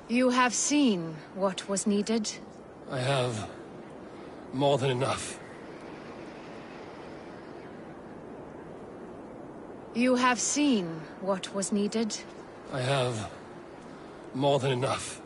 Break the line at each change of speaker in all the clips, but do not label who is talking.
You have seen what was needed?
I have more than enough.
You have seen what was needed?
I have more than enough.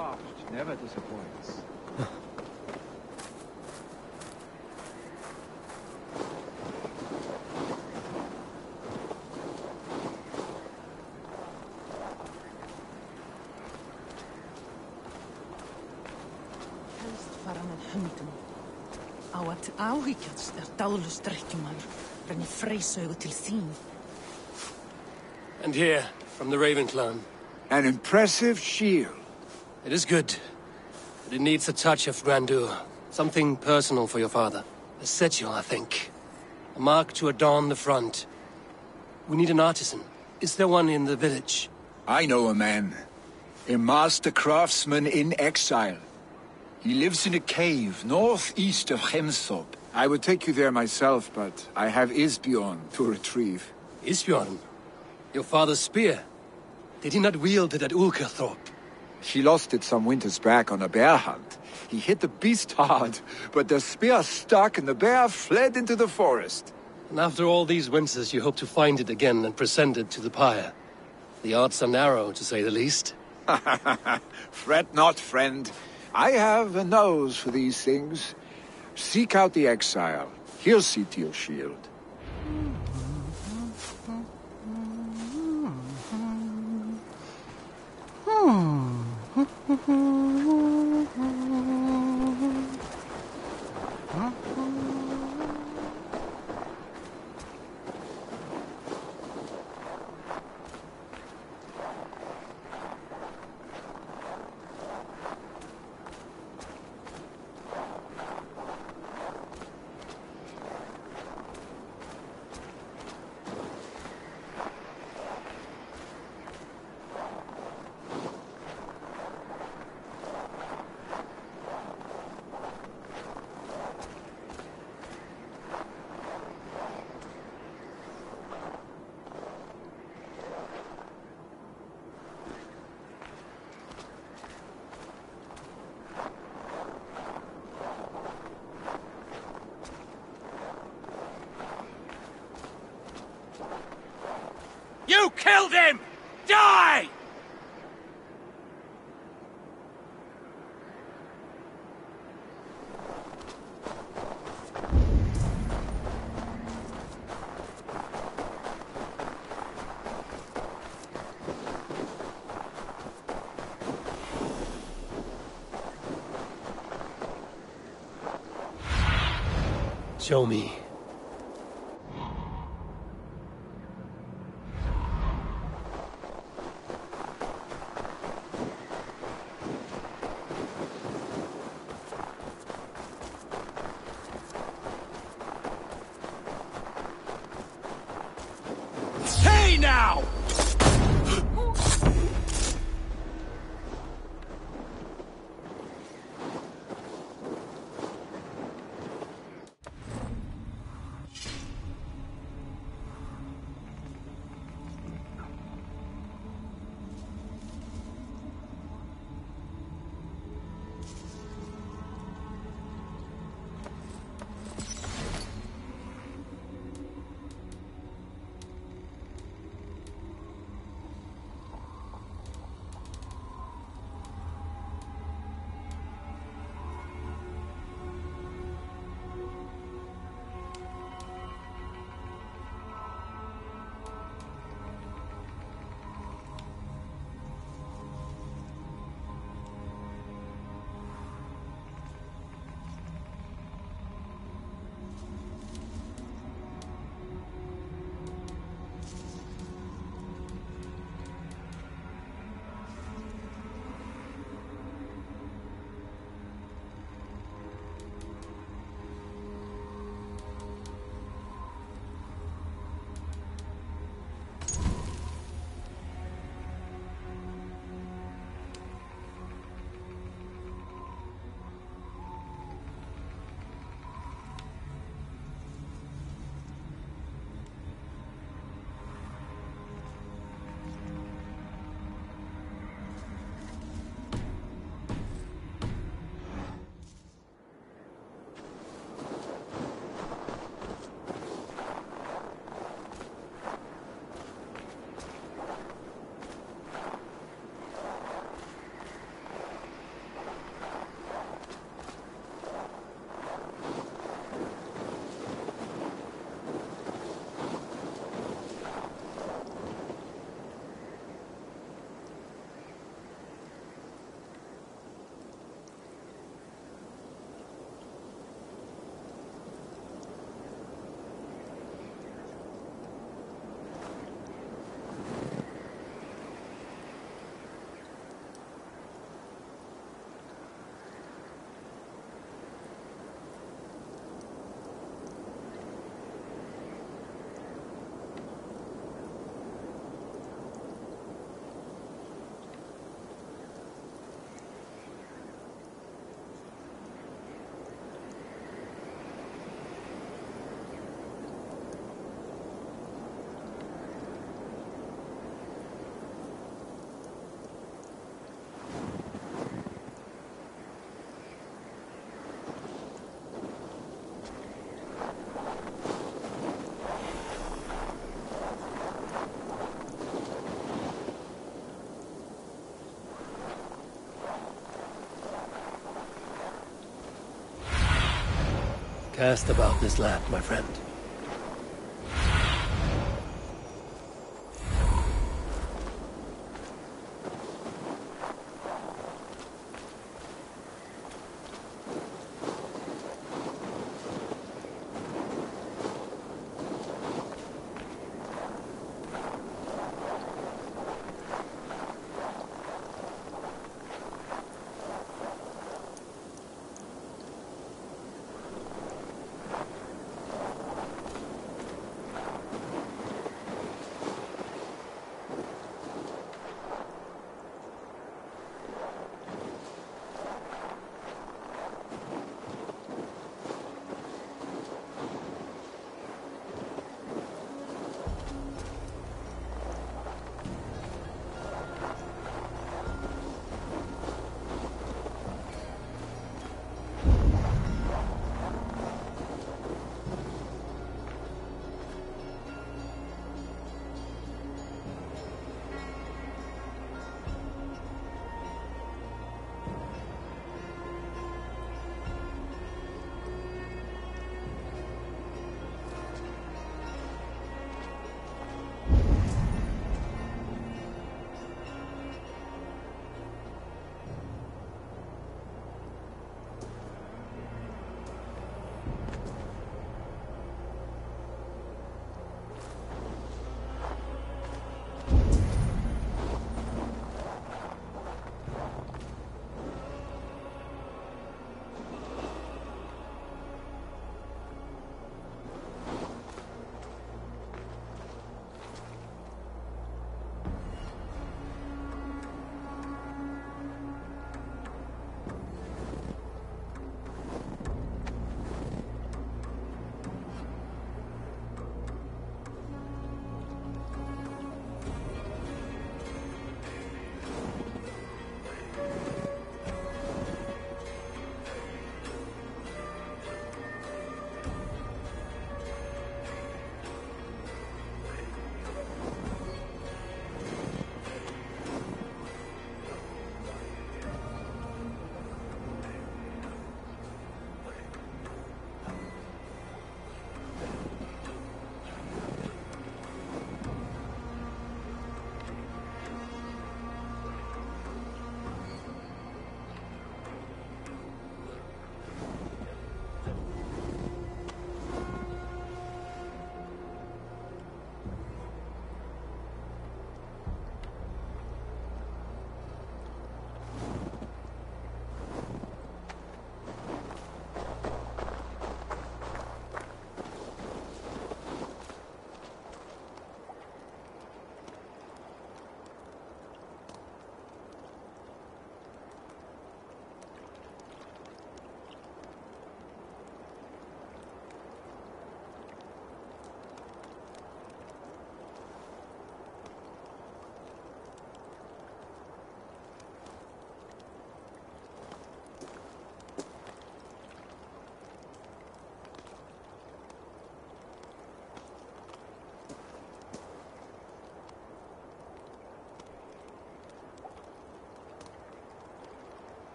craft never disappoints.
Fara með höndum. Á að áhyggjast dáðlaus drekkjumaður renni freysaugu til þín.
And here, from the Raven clan.
An impressive shield.
It is good, but it needs a touch of grandeur. Something personal for your father. A sigil, I think. A mark to adorn the front. We need an artisan. Is there one in the village?
I know a man. A master craftsman in exile. He lives in a cave northeast of Hemthorpe. I would take you there myself, but I have Isbjorn to retrieve.
Isbjorn? Your father's spear? Did he not wield it at Ulkerthorpe?
He lost it some winters back on a bear hunt. He hit the beast hard, but the spear stuck and the bear fled into the forest.
And after all these winters, you hope to find it again and present it to the pyre. The odds are narrow, to say the least.
Fret not, friend. I have a nose for these things. Seek out the exile. He'll see to your shield.
You killed him! Die! Show me. Hey now! Cast about this land, my friend.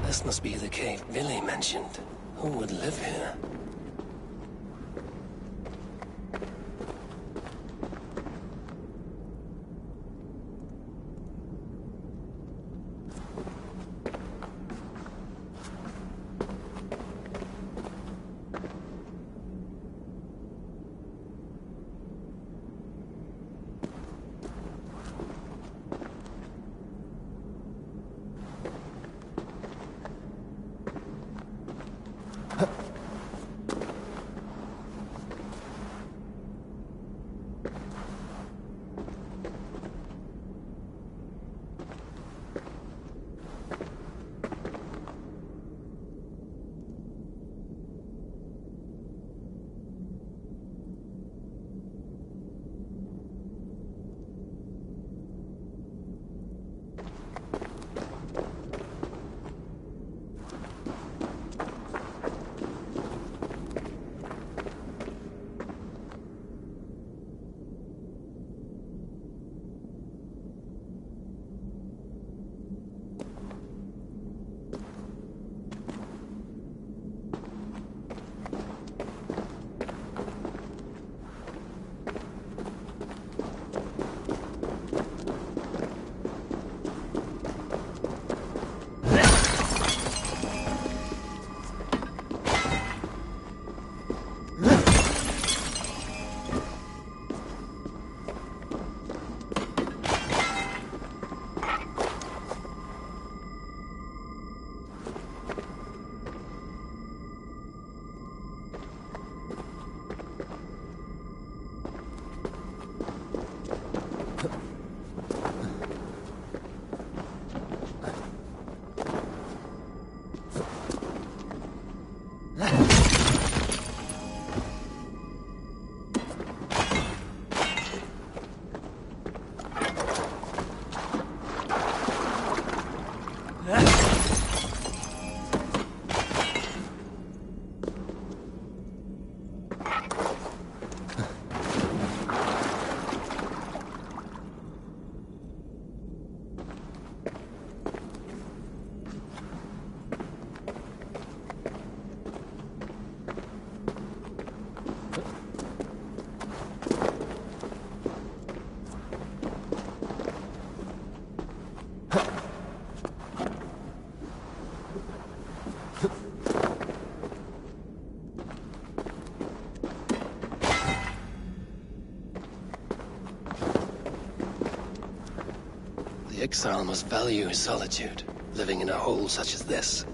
This must be the cave Billy mentioned. Who would live here? exile must value his solitude, living in a hole such as this.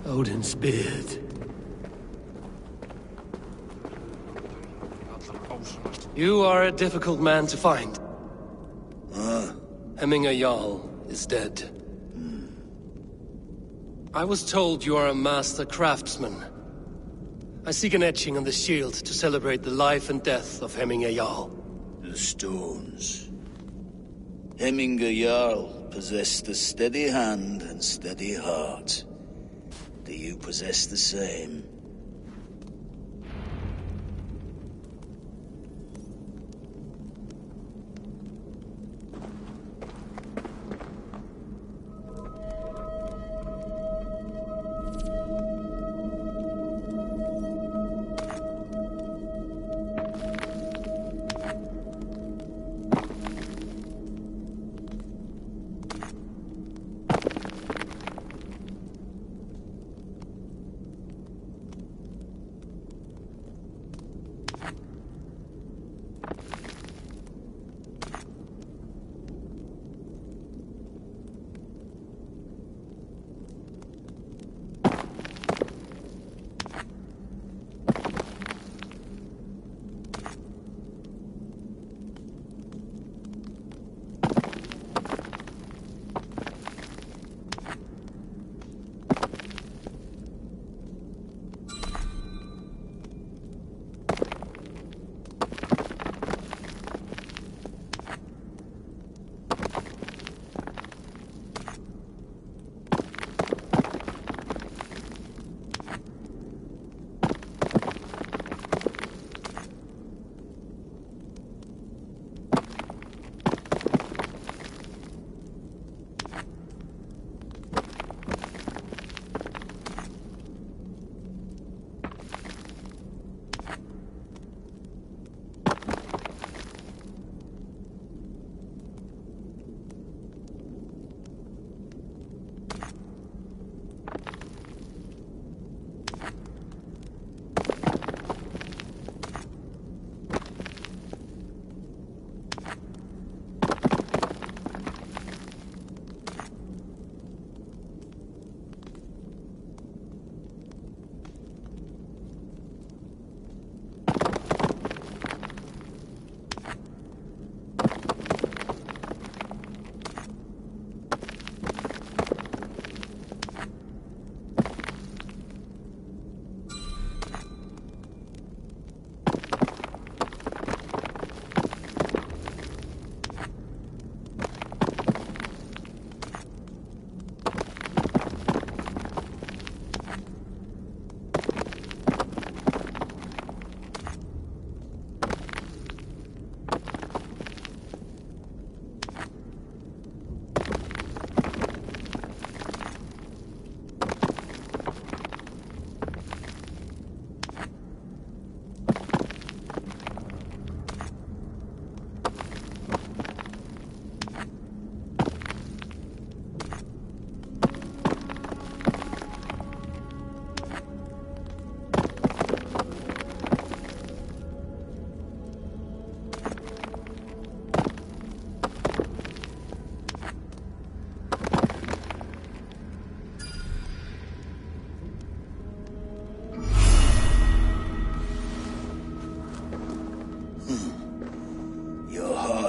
Odin's beard. You are a difficult man to find. Hemminger Jarl is dead. I was told you are a master craftsman. I seek an etching on the shield to celebrate the life and death of Hemminger Jarl.
The stones. Hemminger Jarl possessed a steady hand and steady heart. Do you possess the same?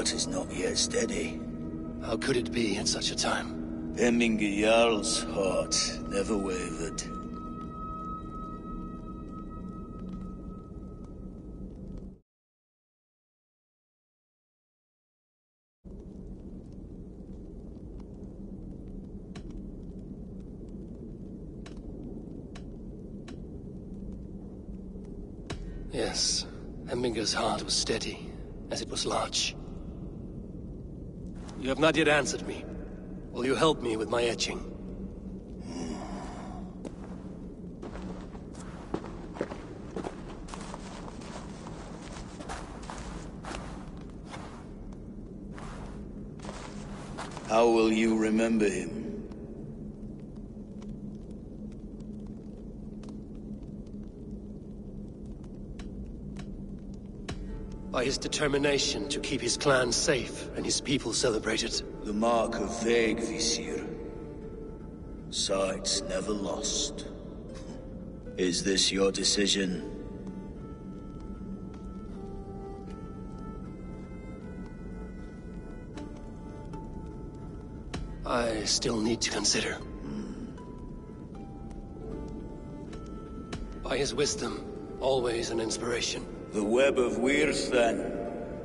Is not yet steady.
How could it be at such a time?
Hemminge Jarl's heart never wavered.
Yes, Hemminger's heart was steady, as it was large. You have not yet answered me. Will you help me with my etching?
How will you remember him?
By his determination to keep his clan safe and his people celebrated.
The mark of Vegvisir. Sight never lost. Is this your decision?
I still need to consider. By his wisdom, always an inspiration.
The web of Wirth, then.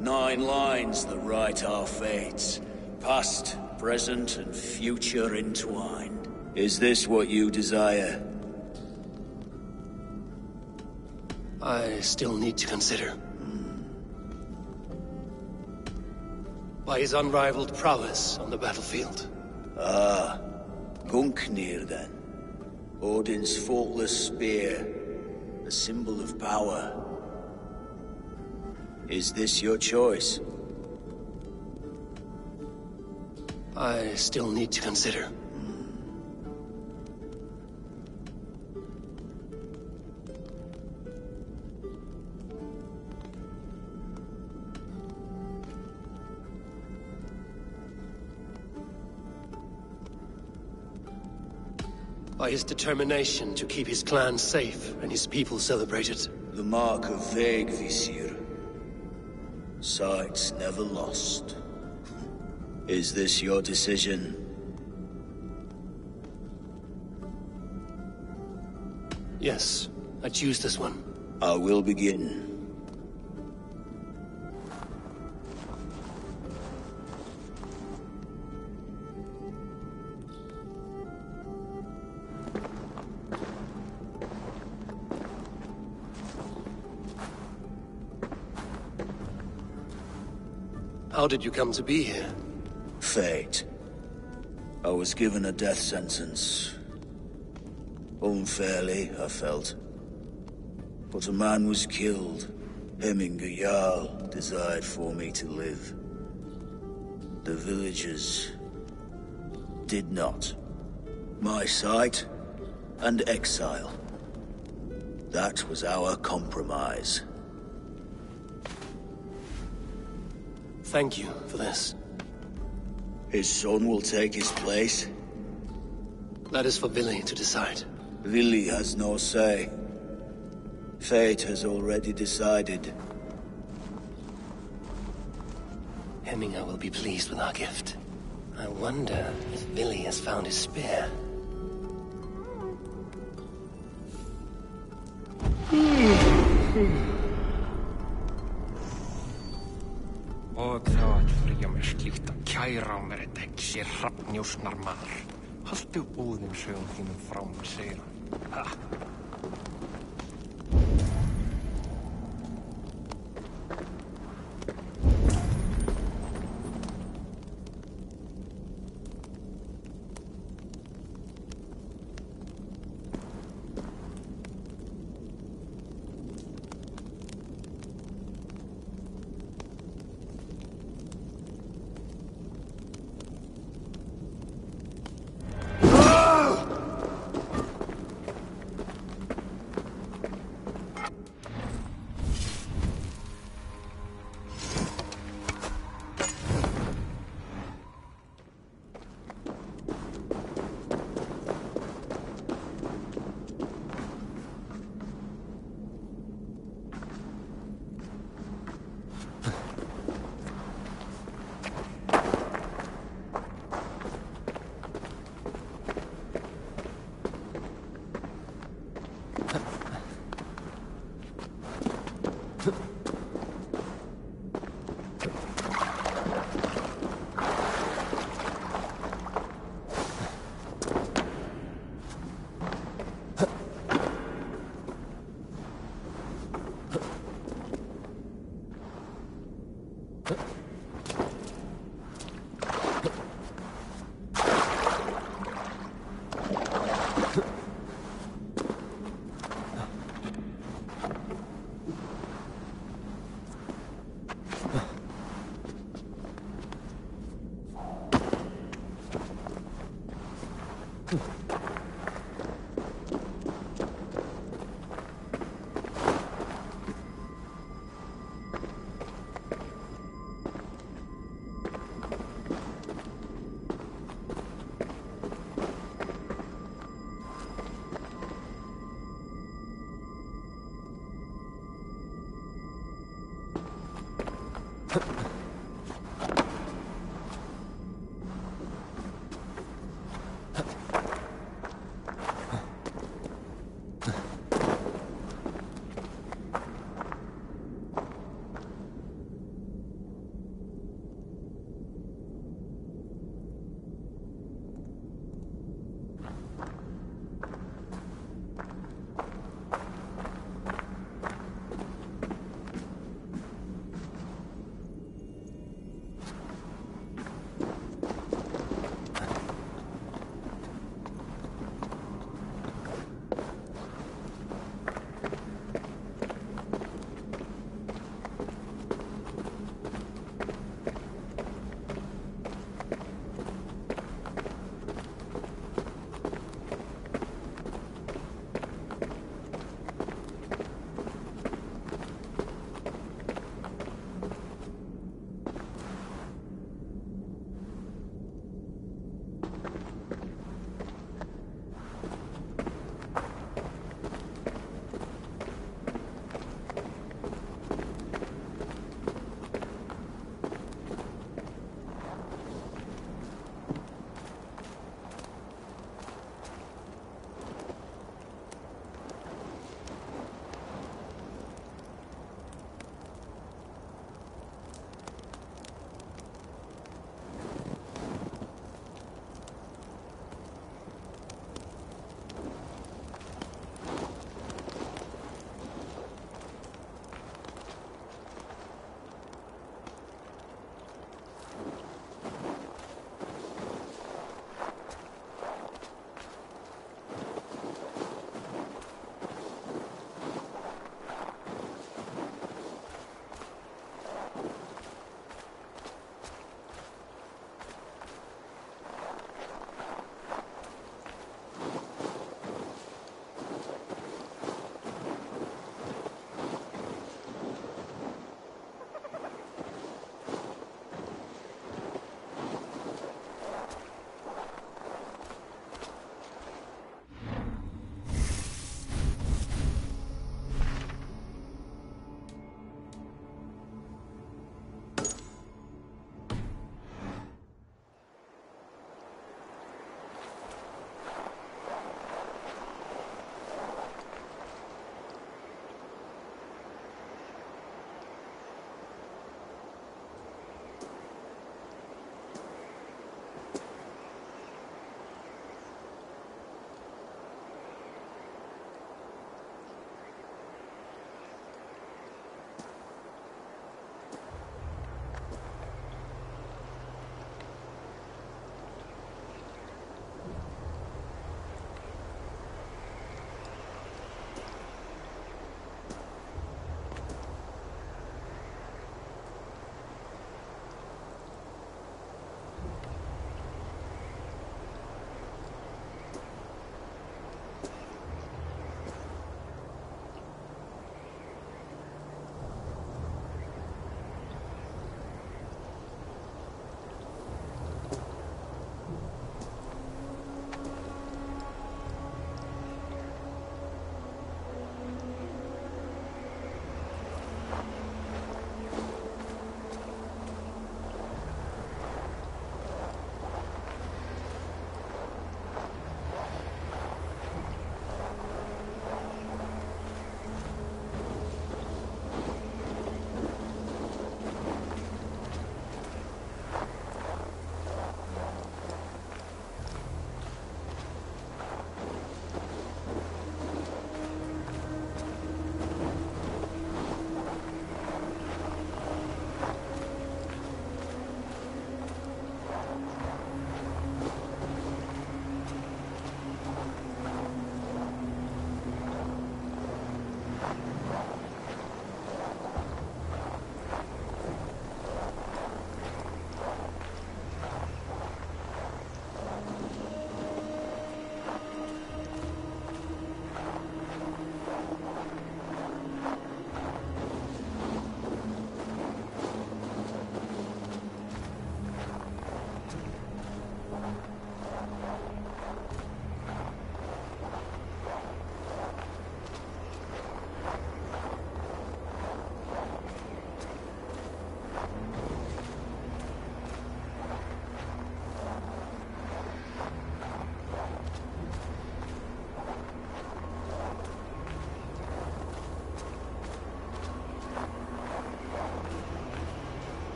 9 lines that write our fates. Past, present, and future entwined. Is this what you desire?
I still need to consider. By his unrivaled prowess on the battlefield.
Ah, Gungnir, then. Odin's faultless spear. A symbol of power. Is this your choice?
I still need to consider. By his determination to keep his clan safe and his people celebrated.
The mark of Vegvisir. Sight never lost. Is this your decision?
Yes, I choose this one.
I will begin.
How did you come to be here?
Fate. I was given a death sentence. Unfairly, I felt. But a man was killed. Hemminge Jarl desired for me to live. The villagers did not. My sight and exile. That was our compromise.
Thank you for this.
His son will take his place.
That is for Billy to decide.
Lily has no say. Fate has already decided.
Hemminger will be pleased with our gift. I wonder if Billy has found his spear.
Og þá að flyga mér slíkt að kæra á mér þetta ekki sé hrafnjósnar maður. Haltu búðin sögum þínum frá mér, segir hann. Ha!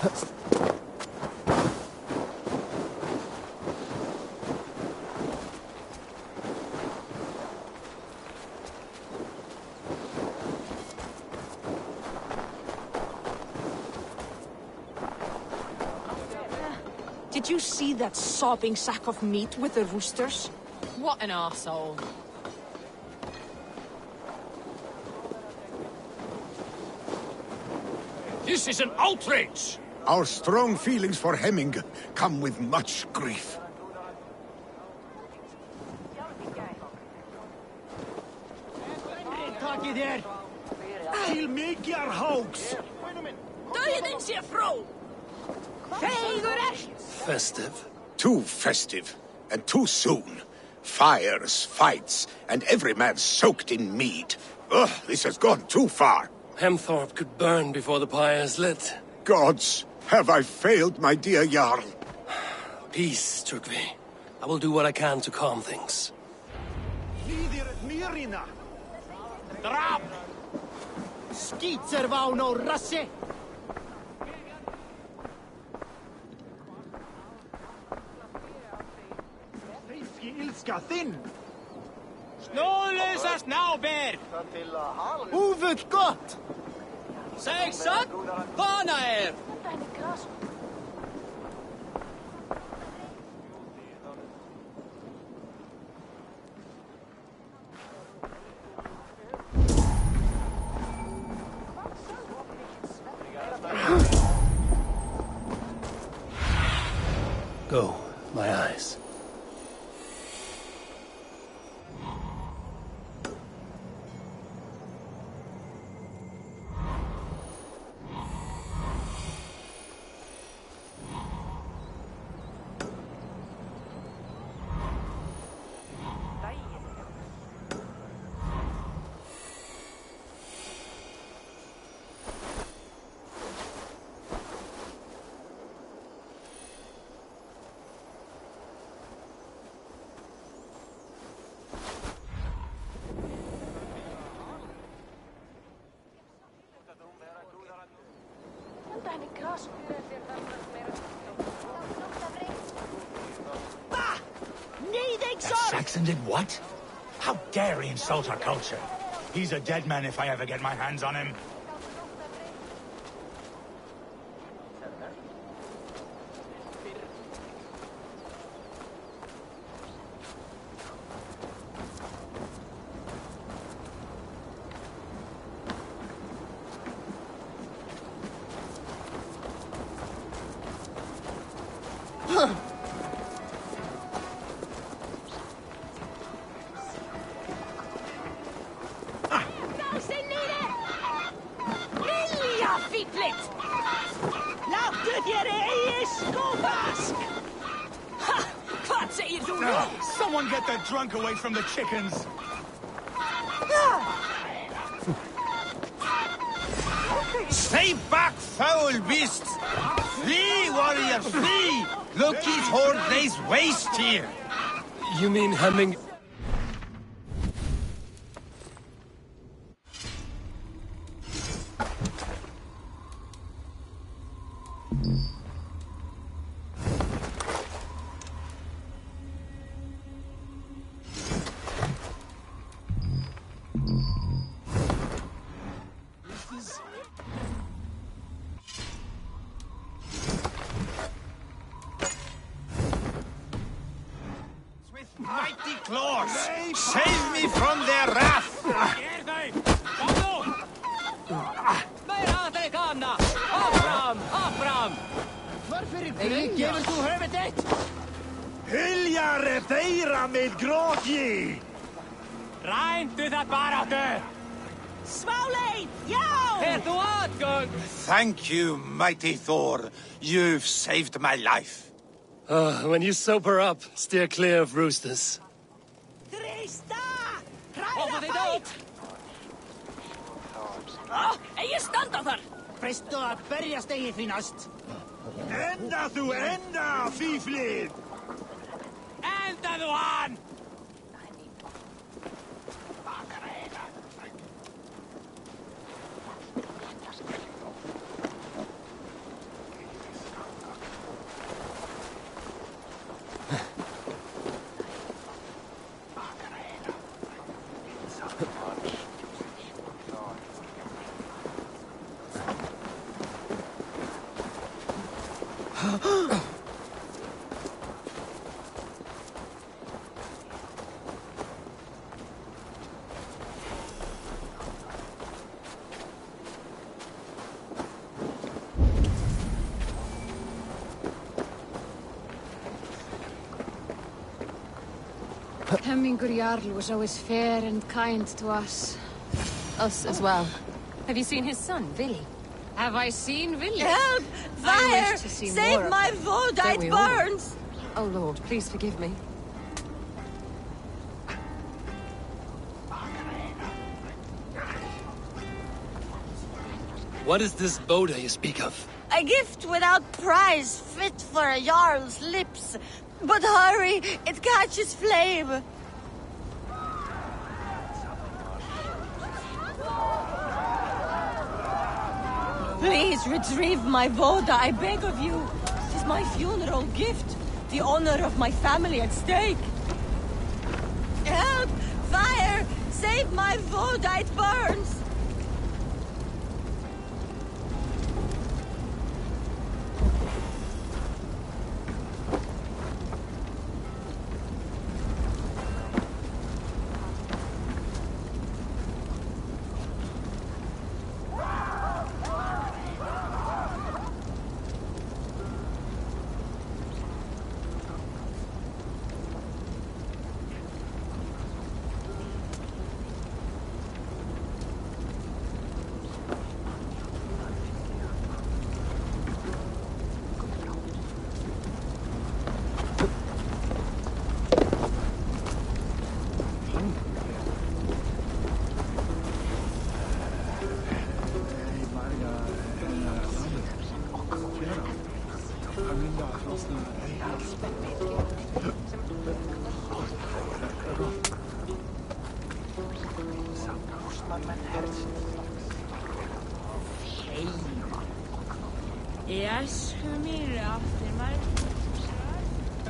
Did you see that sopping sack of meat with the roosters?
What an arsehole.
This is an outrage!
Our strong feelings for Hemming come with much grief.
Til mikjar hoax!
Døden ser frå!
Festive.
Too festive, and too soon. Fires, fights, and every man soaked in mead. Ugh, this has gone too far.
Hemthorpe could burn before the pyre's lit.
Gods, have I failed my dear Jarl?
Peace, Trygve. I will do what I can to calm things.
Drap!
Skitservaun og rasse!
Reiski ilska þinn!
Snålösa snabber! Huvud gott! Säg satt! Bana er!
Go, my eyes.
Saxon did what? How dare he insult our culture? He's a dead man if I ever get my hands on him. Someone get that drunk away from the chickens!
Stay back, foul beasts! Flee, warriors, flee! Loki's horde lays waste here!
You mean Hemming?
Mighty claws! Save me from their wrath!
Gefur þú höfuð þitt?
Hyljar er þeirra með gróki!
Rændu það baráttu!
Smálein, já!
Er þú aðgöng?
Thank you, mighty Thor. You've saved my life.
When you sober up, steer clear of roosters.
Trista!
Hoppa þið út!
Eigi standa þar!
Fristu að berjast eigið því næst!
Enda þú enda, fíflið!
Enda þú hann!
Hemmingur Jarl was always fair and kind to us. Us as well. Have you seen his son, Willy? Have I seen Willy?
Help!
I
Fire!
wish to see more
Save
of
my
him.
vote!
There
It
we are.
burns!
Oh Lord, please forgive me.
What is this Boda you speak of?
A gift without price, fit for a Jarl's lips. But hurry, it catches flame. Please retrieve my Voda, I beg of you. It is my funeral gift. The honor of my family at stake. Help! Fire! Save my Voda, it burns!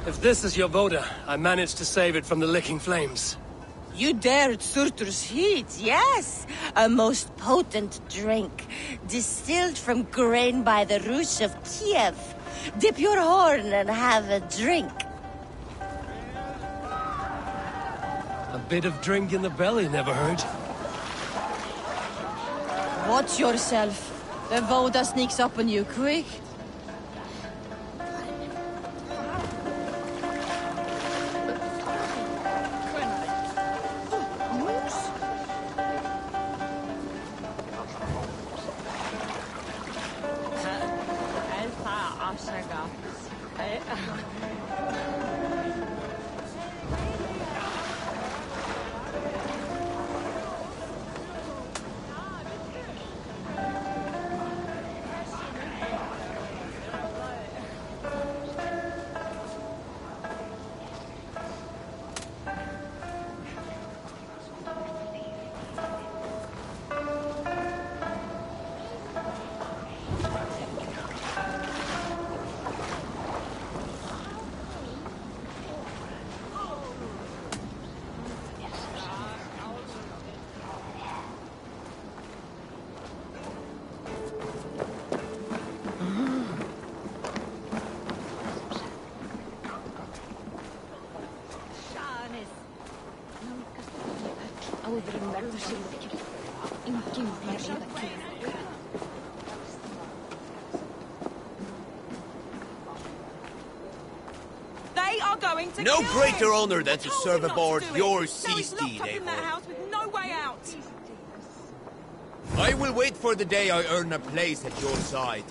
If this is your Voda, I managed to save it from the licking flames.
You dared Surtur's heat, yes! A most potent drink, distilled from grain by the Rus of Kiev. Dip your horn and have a drink.
A bit of drink in the belly never hurt.
Watch yourself. The Voda sneaks up on you quick.
They are going to
No
kill
greater
him.
honor than to
Told
serve
you not
aboard
to do it.
your
Now
sea
he's locked
steed,
up in that
Eivor.
house with no way out.
I will wait for the day I earn a place at your side.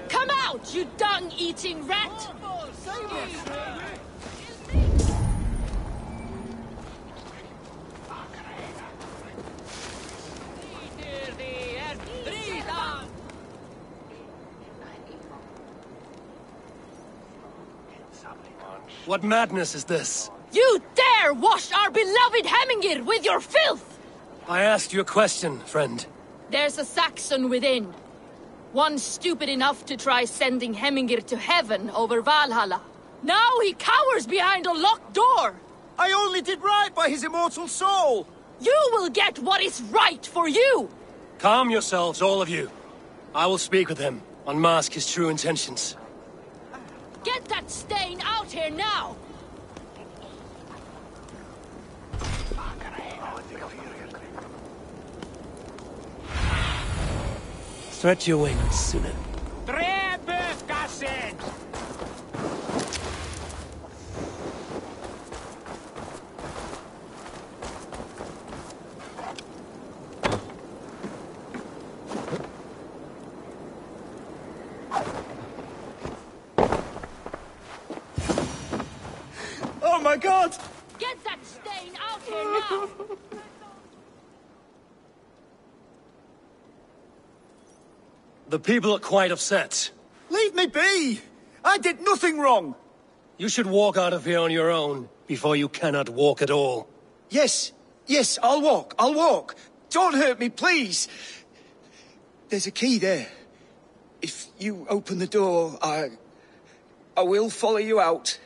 Come out, you dung-eating rat!
What madness is this?
You dare wash our beloved Hemingir with your filth!
I asked you a question, friend.
There's a Saxon within. One stupid enough to try sending Hemingir to heaven over Valhalla. Now he cowers behind a locked door!
I only did right by his immortal soul!
You will get what is right for you!
Calm yourselves, all of you. I will speak with him, unmask his true intentions.
Get that stain out here now!
Stretch your wings, Sunan.
Oh my god!
Get that stain out here now!
The people are quite upset.
Leave me be! I did nothing wrong!
You should walk out of here on your own, before you cannot walk at all.
Yes, I'll walk. Don't hurt me, please! There's a key there. If you open the door, I will follow you out.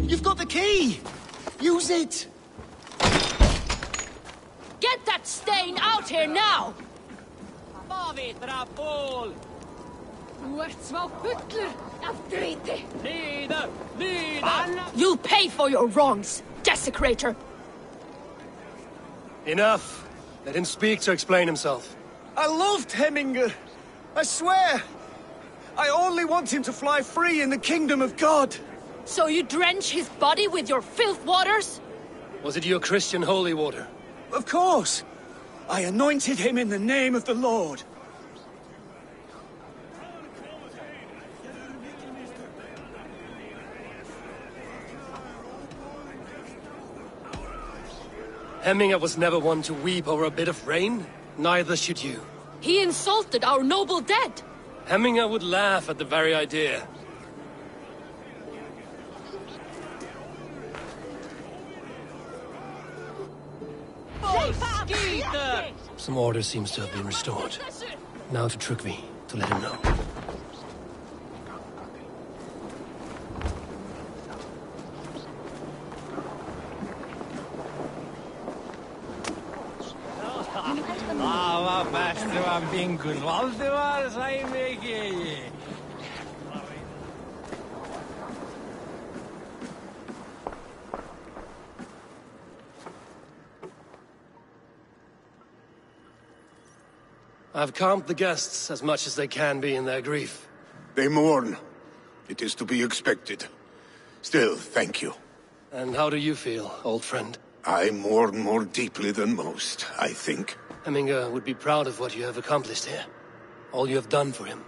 You've got the key! Use it!
Get that stain out here now! You'll pay for your wrongs, desecrator!
Enough! Let him speak to explain himself.
I loved Hemminger. I swear. I only want him to fly free in the kingdom of God.
So you drench his body with your filth waters?
Was it your Christian holy water?
Of course. I anointed him in the name of the Lord.
Hemminger was never one to weep over a bit of rain. Neither should you.
He insulted our noble dead.
Hemminger would laugh at the very idea. Some order seems to have been restored. Now to Trygvi, to let him know.
Vad bäst var Bingur Valdemar, säg mig.
I've calmed the guests as much as they can be in their grief.
They mourn. It is to be expected. Still, thank you.
And how do you feel, old friend?
I mourn more deeply than most, I think.
Hemminger would be proud of what you have accomplished here. All you have done for him.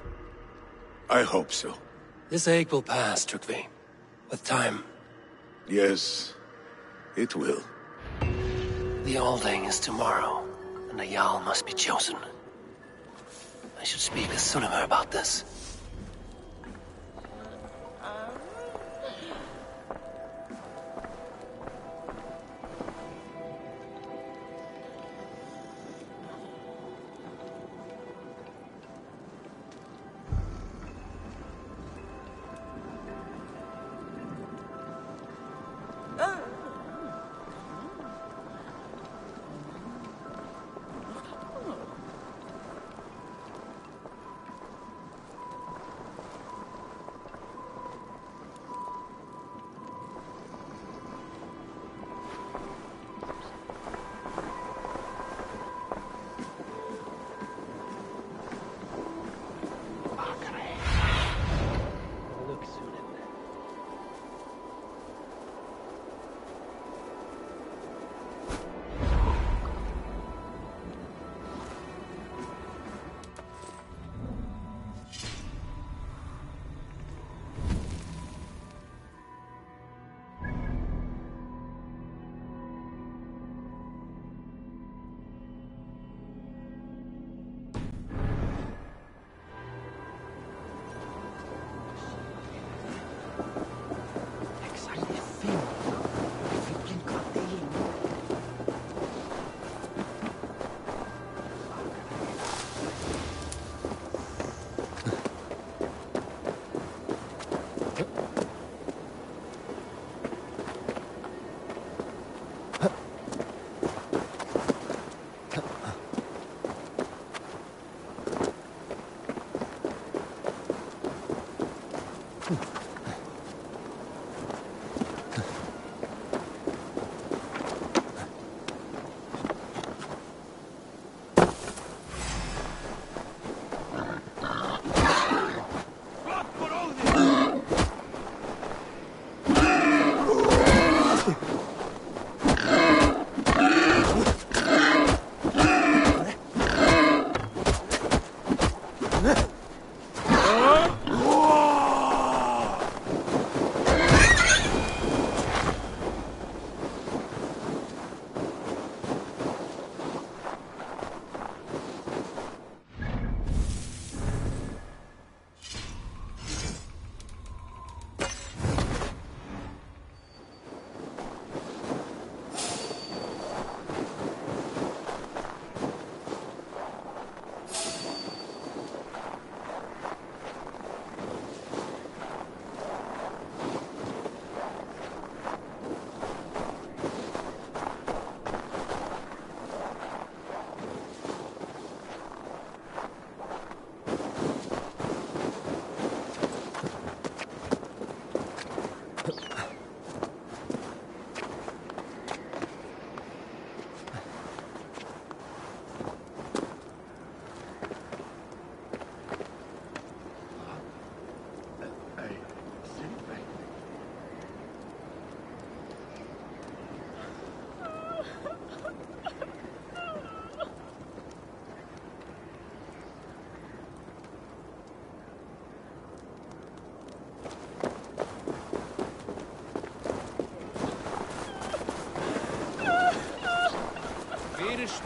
I hope so.
This ache will pass, Trygvi. With time.
Yes, it will.
The Alding is tomorrow, and a Jarl must be chosen. I should speak with Sunnema about this.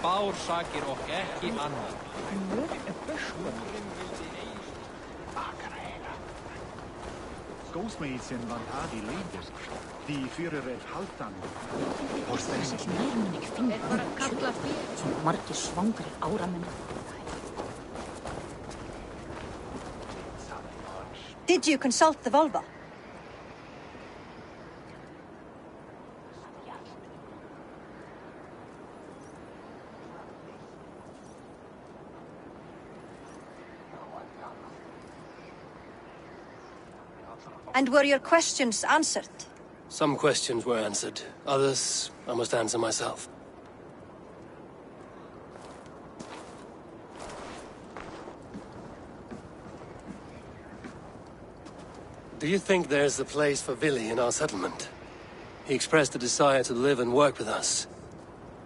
bársakir og ekki annar.
Skósmeisen van Adi leiðir, því fyrir haldan.
Þessi meirinn ekki finna svo margir svangri áramenn.
Did you consult the vulva? And were your questions answered?
Some questions were answered. Others, I must answer myself. Do you think there's a place for Vili in our settlement? He expressed a desire to live and work with us.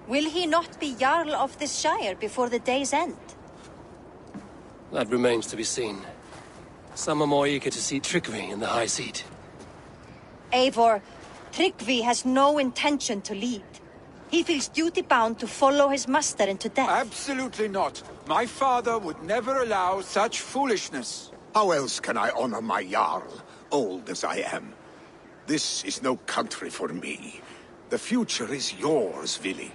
Will he not be Jarl of this shire before the day's end?
That remains to be seen. Some are more eager to see Tryggvi in the high seat.
Eivor, Tryggvi has no intention to lead. He feels duty-bound to follow his master into death.
Absolutely not. My father would never allow such foolishness.
How else can I honor my Jarl, old as I am? This is no country for me. The future is yours, Vili.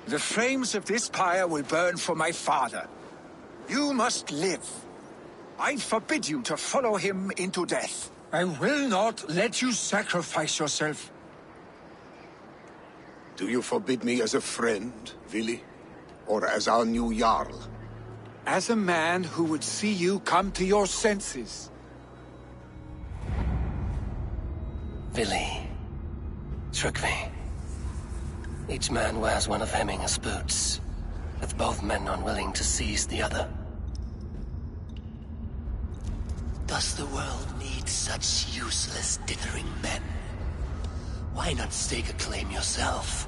The flames of this pyre will burn for my father. You must live. I forbid you to follow him into death. I will not let you sacrifice yourself.
Do you forbid me as a friend, Vili? Or as our new Jarl?
As a man who would see you come to your senses.
Vili. Tryggvi. Each man wears one of Hemminger's boots, with both men unwilling to seize the other.
Does the world need such useless, dithering men? Why not stake a claim yourself?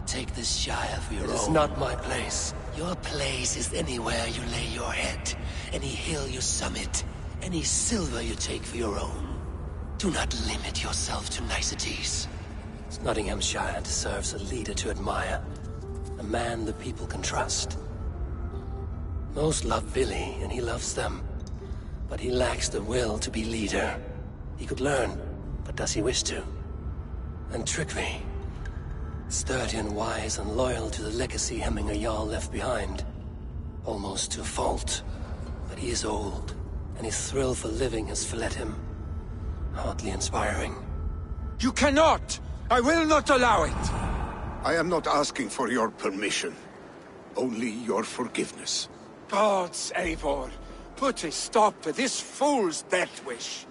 Take this shire for your own.
It is not my place.
Your place is anywhere you lay your head, any hill you summit, any silver you take for your own. Do not limit yourself to niceties.
Nottinghamshire deserves a leader to admire, a man the people can trust. Most love Vili, and he loves them. But he lacks the will to be leader. He could learn, but does he wish to? And Tryggvi, sturdy and wise and loyal to the legacy Hemminger Jarl left behind. Almost to a fault. But he is old, and his thrill for living has fled him. Hardly inspiring.
You cannot! I will not allow it!
I am not asking for your permission. Only your forgiveness.
Gods, Eivor! Put a stop to this fool's death wish.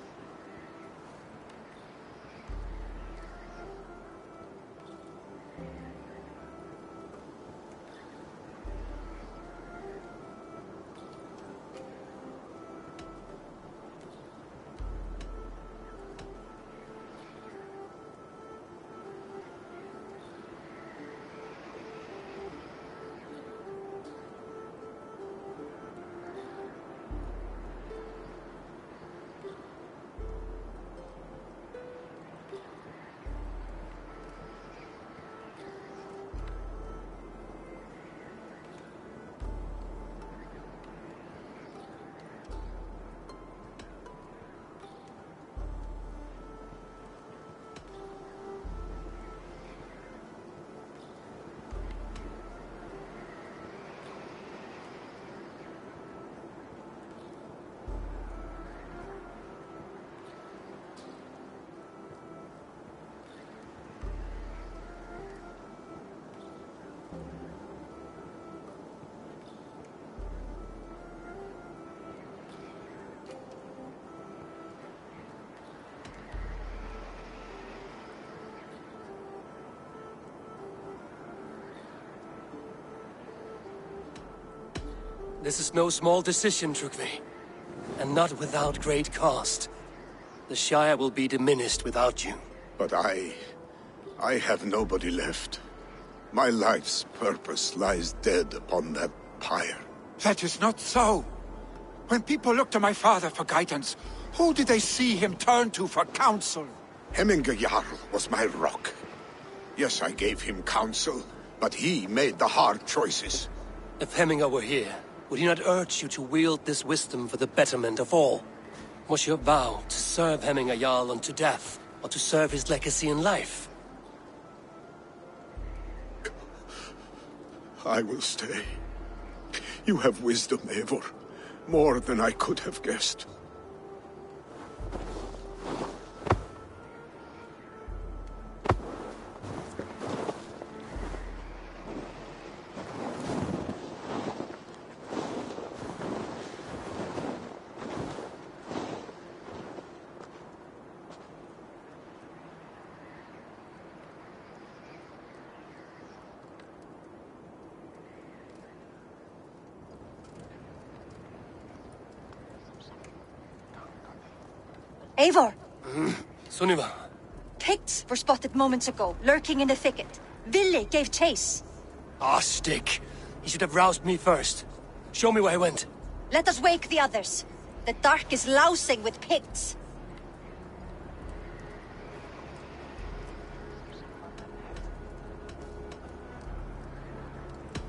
This is no small decision, Tryggvi. And not without great cost. The Shire will be diminished without you.
But I have nobody left. My life's purpose lies dead upon that pyre.
That is not so. When people look to my father for guidance, who did they see him turn to for counsel?
Hemminger Jarl was my rock. Yes, I gave him counsel, but he made the hard choices.
If Hemminger were here, would he not urge you to wield this wisdom for the betterment of all? Was your vow to serve Hemminger Jarl unto death, or to serve his legacy in life?
I will stay. You have wisdom, Eivor. More than I could have guessed.
Eivor!
Sunniva!
Picts were spotted moments ago, lurking in the thicket. Ville gave chase.
Ah, stick! He should have roused me first. Show me where he went.
Let us wake the others. The dark is lousing with Picts.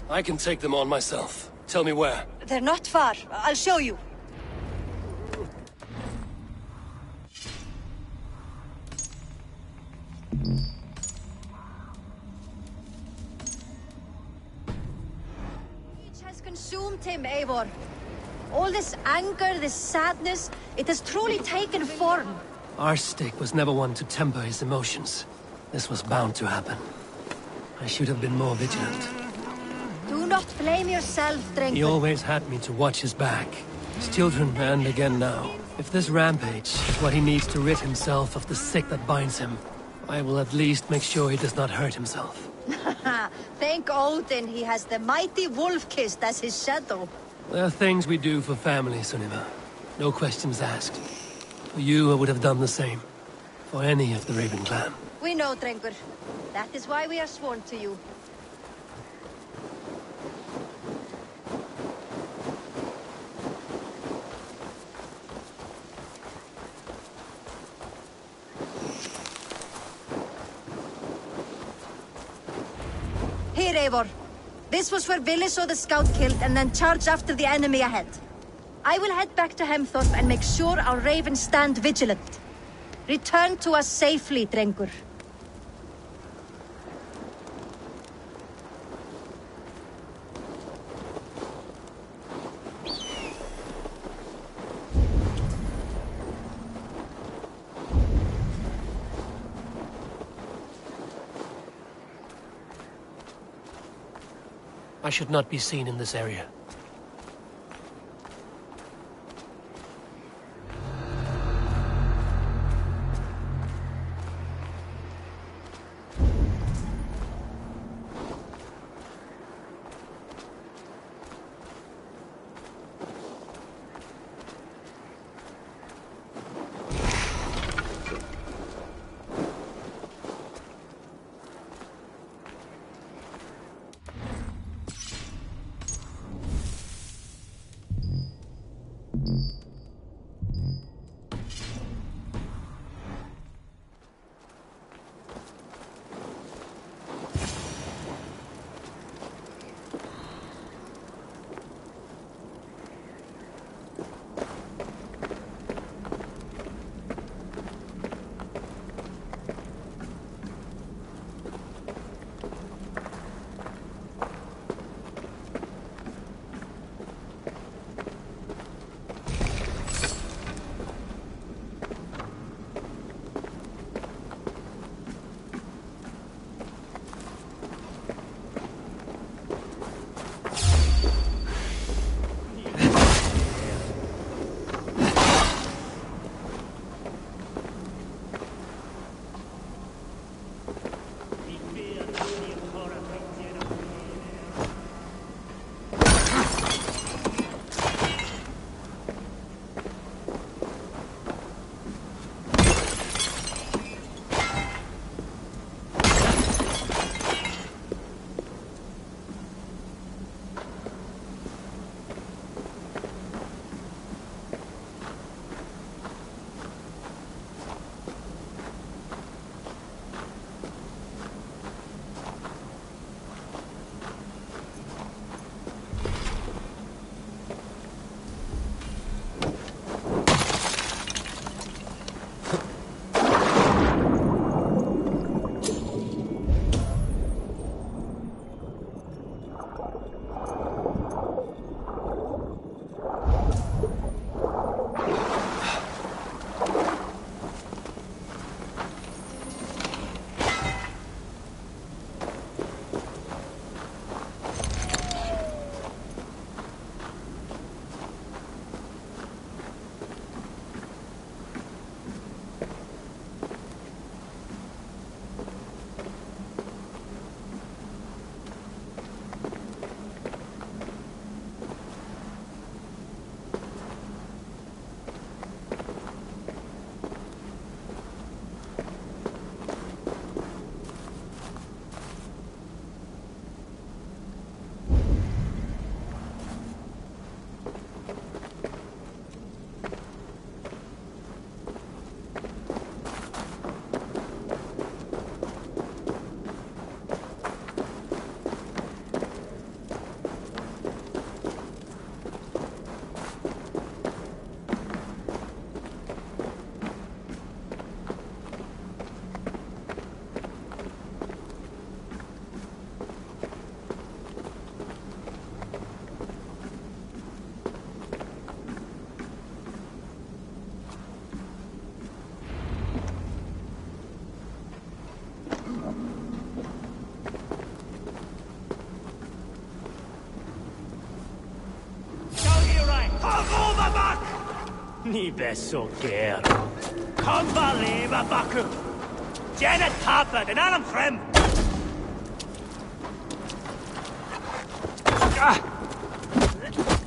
I can take them on myself. Tell me where.
They're not far. I'll show you. Consumed him, Eivor. All this anger, this sadness, it has truly taken form.
Arstic was never one to temper his emotions. This was bound to happen. I should have been more vigilant.
Do not blame yourself, Drengur.
He always had me to watch his back. His children, and again now. If this rampage is what he needs to rid himself of the sick that binds him, I will at least make sure he does not hurt himself.
Thank Odin he has the mighty Wolf-Kissed as his shadow.
There are things we do for family, Sunniva. No questions asked. For you, I would have done the same. For any of the Raven clan.
We know, Drengur. That is why we are sworn to you. Here, Eivor. This was where Ville saw the scout killed and then charged after the enemy ahead. I will head back to Hemthorpe and make sure our ravens stand vigilant. Return to us safely, Drengur.
I should not be seen in this area.
Ni best so ger. Kom va leva baku. Janet tapper, den annan frem.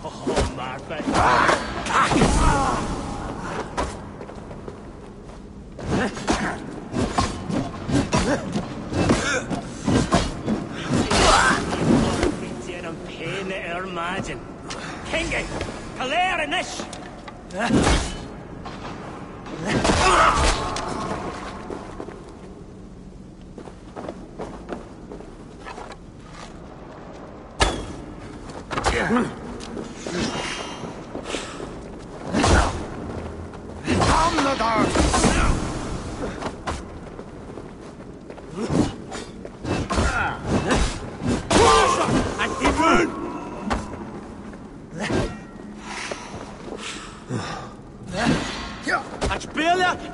Oh, Marfet. Genom pene ermagen. Kinge, kalere nish.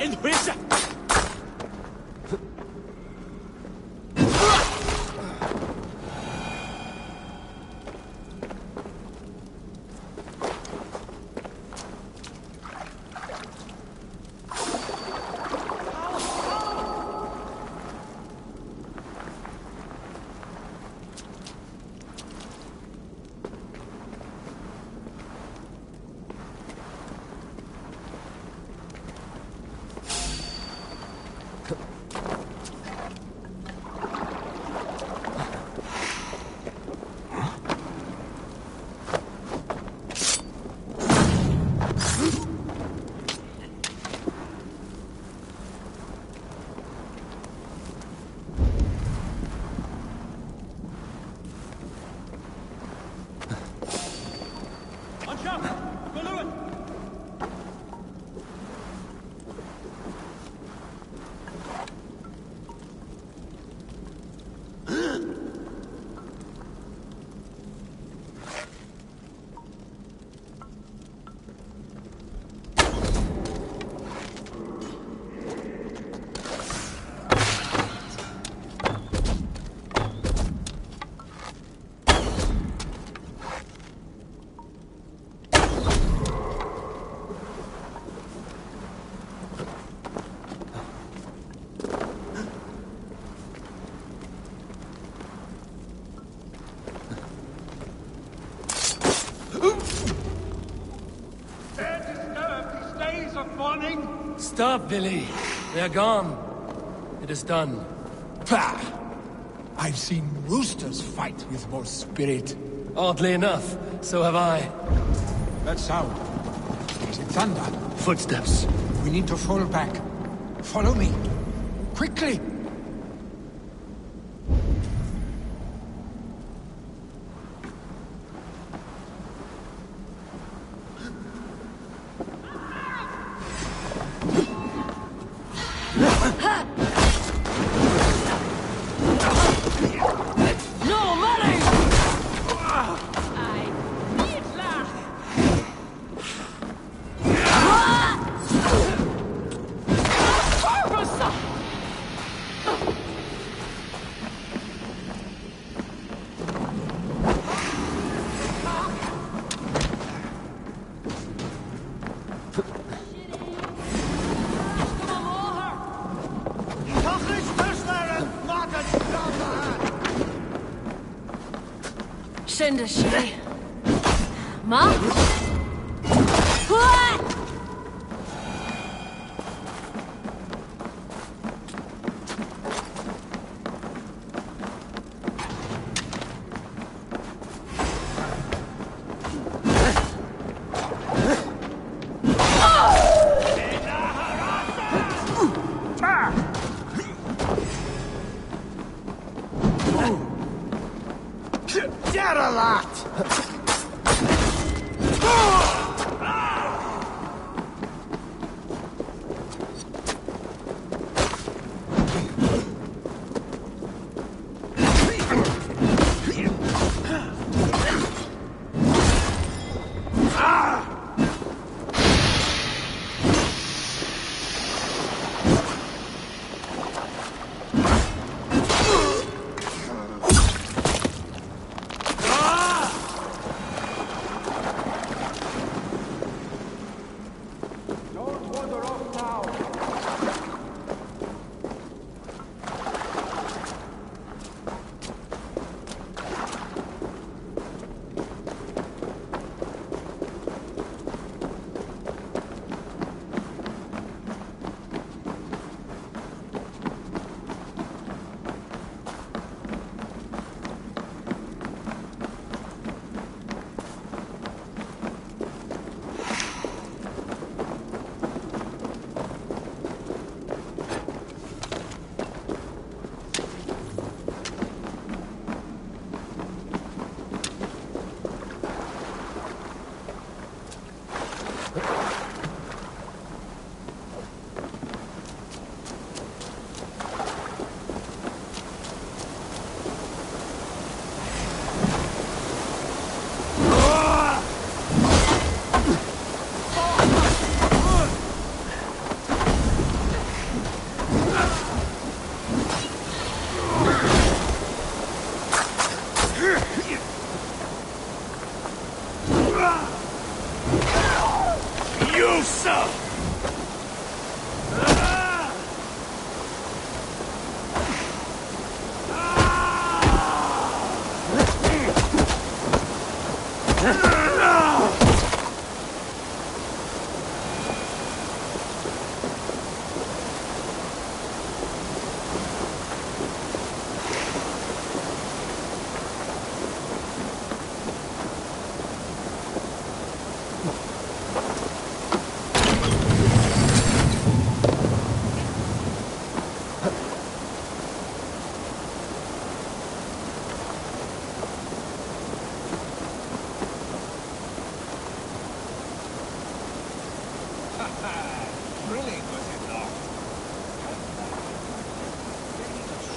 In Hüsse!
Stop, Billy. They're gone. It is done.
Pah! I've seen roosters fight with more spirit.
Oddly enough, so have I.
That sound. Is it thunder?
Footsteps.
We need to fall back. Follow me. Quickly!
Send us, Shay. Ma?
Get a lot!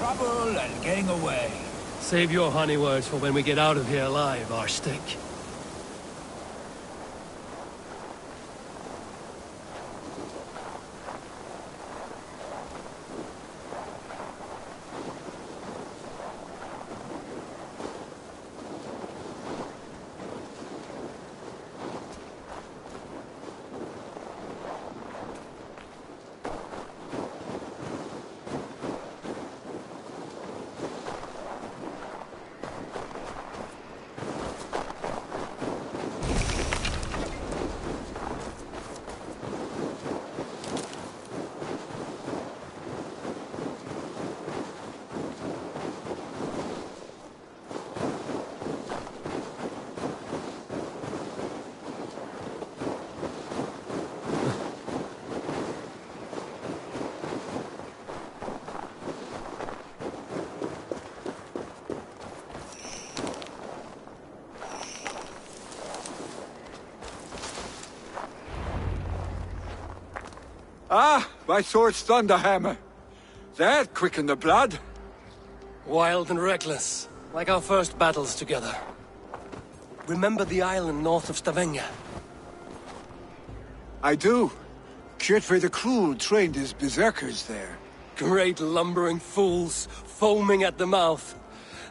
Trouble and getting away.
Save your honey words for when we get out of here alive, Archstick.
Ah, my sword's thunderhammer. That quickened the blood.
Wild and reckless, like our first battles together. Remember the island north of Stavanger?
I do. Kjotve the Cruel trained his berserkers there.
Great lumbering fools, foaming at the mouth.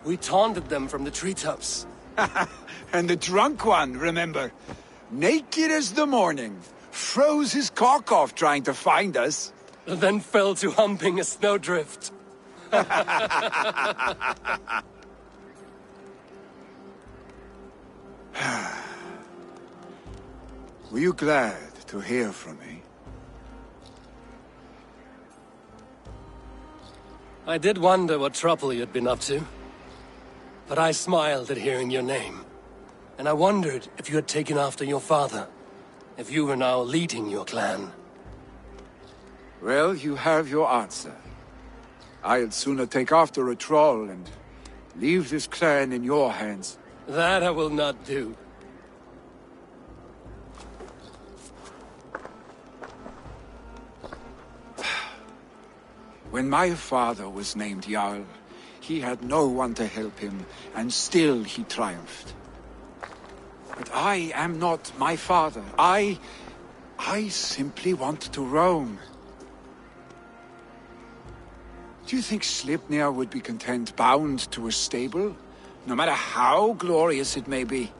We taunted them from the treetops.
And the drunk one, remember? Naked as the morning. Froze his cock off trying to find us.
Then fell to humping a snowdrift.
Were you glad to hear from me?
I did wonder what trouble you'd been up to. But I smiled at hearing your name. And I wondered if you had taken after your father. If you were now leading your clan.
Well, you have your answer. I'd sooner take after a troll and leave this clan in your hands.
That I will not do.
When my father was named Jarl, he had no one to help him, and still he triumphed. But I am not my father. I simply want to roam. Do you think Sleipnir would be content bound to a stable? No matter how glorious it may be?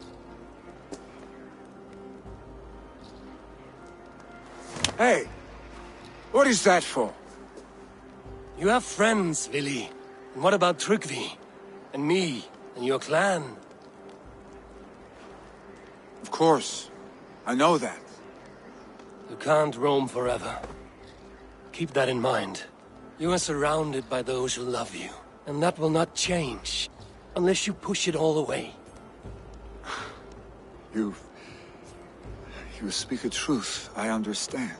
Hey! What is that for?
You have friends, Vili. And what about Tryggvi? And me? And your clan?
Of course. I know that.
You can't roam forever. Keep that in mind. You are surrounded by those who love you. And that will not change. Unless you push it all away.
You speak a truth. I understand.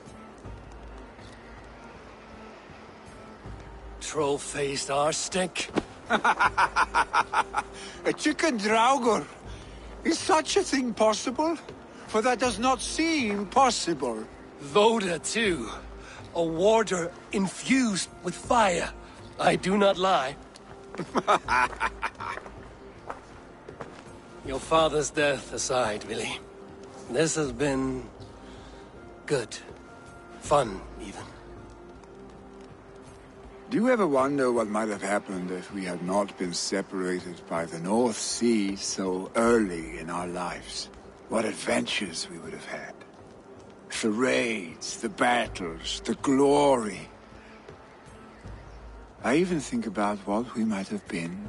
Troll-faced arse-stick.
A chicken draugr. Is such a thing possible? For that does not seem possible.
Voda, too. A warder infused with fire. I do not lie. Your father's death aside, Vili. This has been... good. Fun, even.
Do you ever wonder what might have happened if we had not been separated by the North Sea so early in our lives? What adventures we would have had. The raids, the battles, the glory. I even think about what we might have been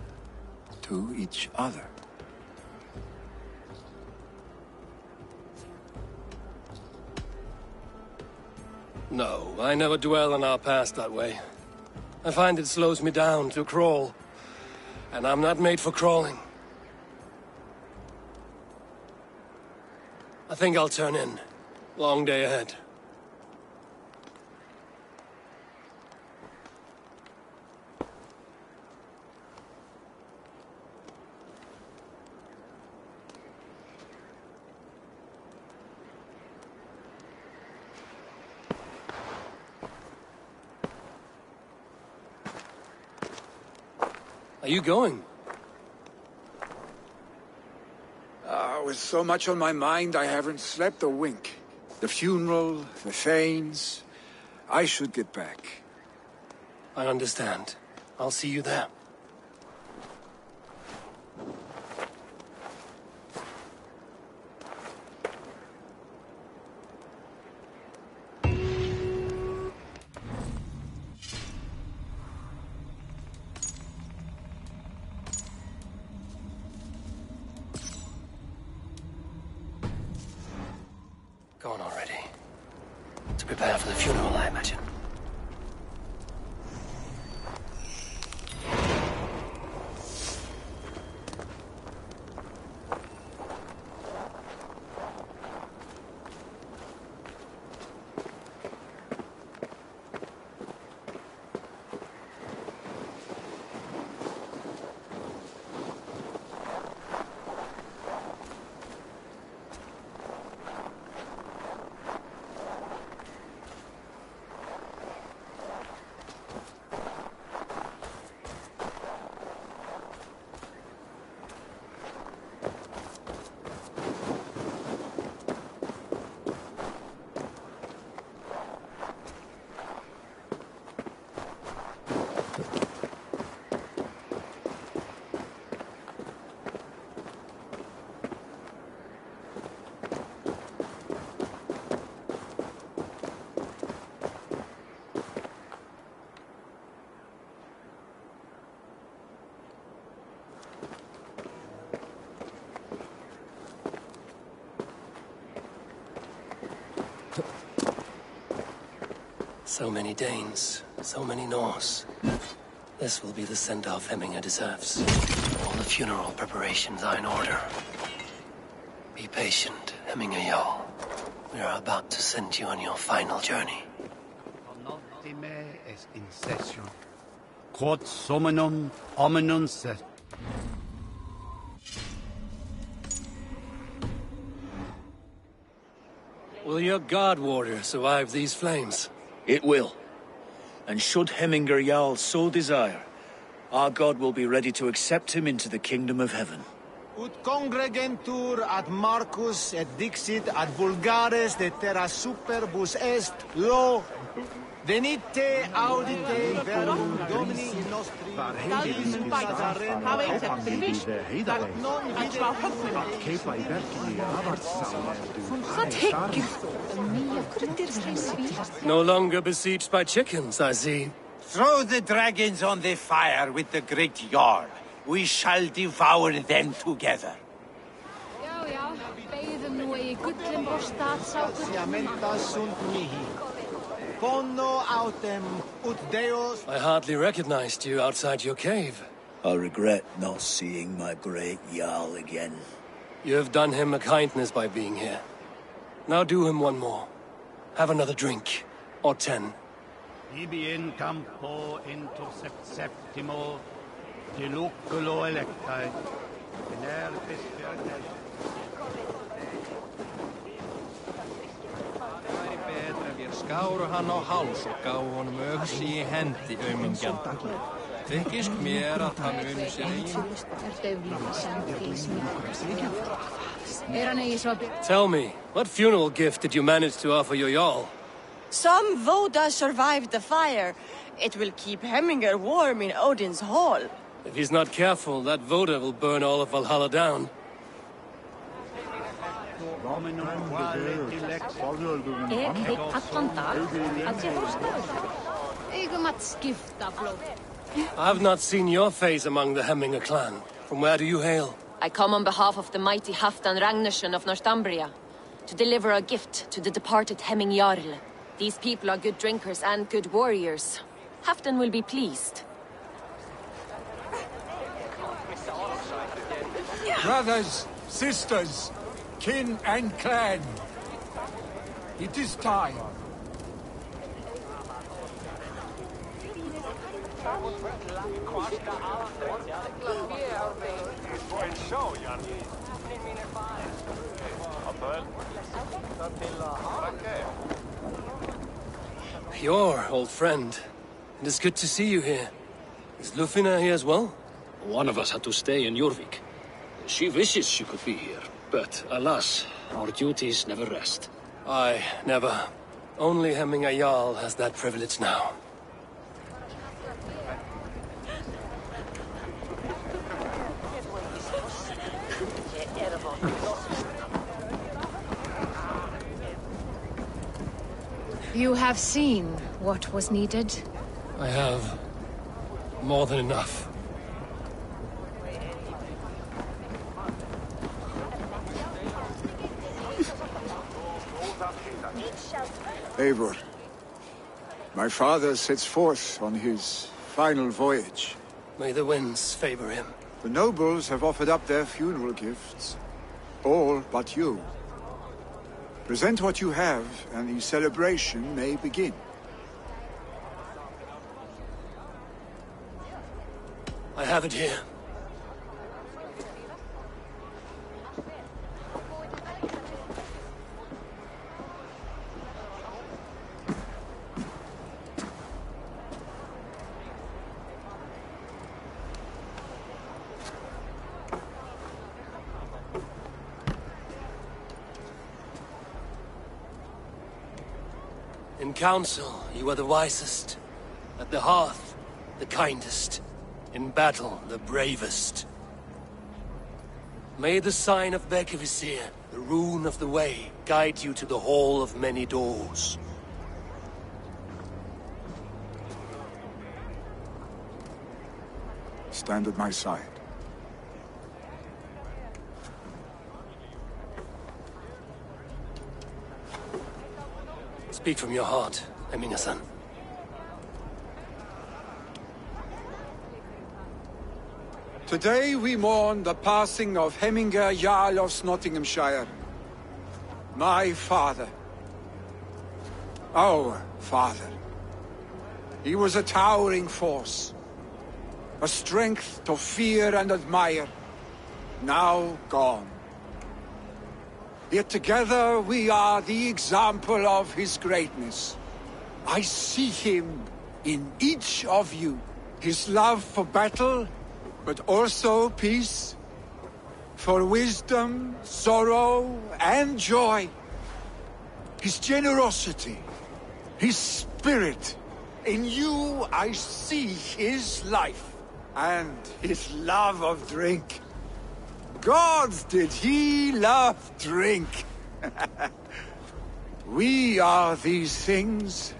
to each other.
No, I never dwell on our past that way. I find it slows me down to crawl. And I'm not made for crawling. I think I'll turn in. Long day ahead. Are you going?
With so much on my mind, I haven't slept a wink. The funeral, the Thanes... I should get back.
I understand. I'll see you there. Gone already. To prepare for the funeral, I imagine. So many Danes, so many Norse. This will be the send-off Hemminger deserves. All the funeral preparations are in order. Be patient, Hemminger Jarl. We are about to send you on your final journey.
Penultime est in session. Quod summonum hominum set.
Will your guard warder survive these flames?
It will. And should Hemminger Jarl so desire, our god will be ready to accept him into the kingdom of heaven.
Ut congregentur ad Marcus et dixit ad vulgares de terra superbus est lo... Venite audite verum Domini nostri.
No longer besieged by chickens, I see.
Throw the dragons on the fire with the great Jarl. We shall devour them together.
I hardly recognized you outside your cave.
I regret not seeing my great Jarl again.
You have done him a kindness by being here. Now do him one more. Have another drink. Or 10.
Ibi in campo intercept septimo, deluculo electae,
Skáru hann á háls og gáfu honum öxi í hendi aumingjan. Þykist mér að hann unni sér eigin.
Tell me, what funeral gift did you manage to offer your Jarl?
Some Voda survived the fire. It will keep Hemminger warm in Odin's hall.
If he's not careful, that Voda will burn all of Valhalla down. I have not seen your face among the Hemminger clan. From where do you hail?
I come on behalf of the mighty Halfdan Ragnarsson of Northumbria to deliver a gift to the departed Hemming Jarl. These people are good drinkers and good warriors. Halfdan will be pleased.
Brothers, sisters, kin and clan, it is time.
Your old friend. It is good to see you here. Is Lufina here as well?
One of us had to stay in Jorvik. She wishes she could be here, but alas, our duties never rest.
Aye, never. Only Hemminger Jarl has that privilege now.
You have seen what was needed?
I have. More than enough.
Eivor, my father sets forth on his final voyage.
May the winds favor him.
The nobles have offered up their funeral gifts. All but you. Present what you have, and the celebration may begin.
I have it here. In council, you are the wisest. At the hearth, the kindest. In battle, the bravest. May the sign of Bekevisir, the rune of the way, guide you to the Hall of Many Doors.
Stand at my side.
Speak from your heart, Hemminger-san.
Today we mourn the passing of Hemminger Jarl of Nottinghamshire. My father. Our father. He was a towering force. A strength to fear and admire. Now gone. Yet together we are the example of his greatness. I see him in each of you. His love for battle, but also peace. For wisdom, sorrow, and joy. His generosity. His spirit. In you I see his life, and his love of drink. Gods, did he love drink! We are these things,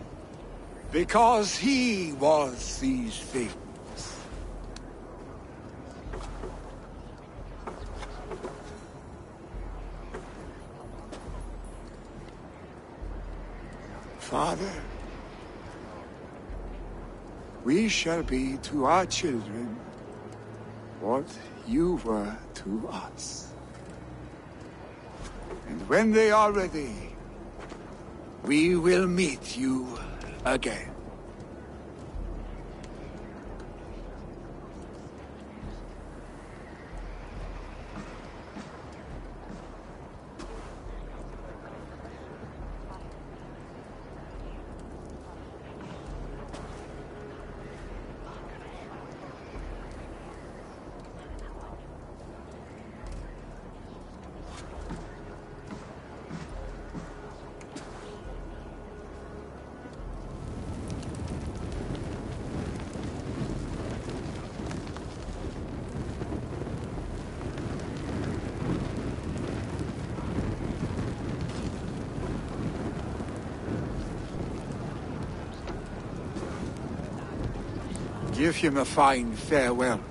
because he was these things. Father, we shall be to our children what you were to us. And when they are ready, we will meet you again. Give him a fine farewell.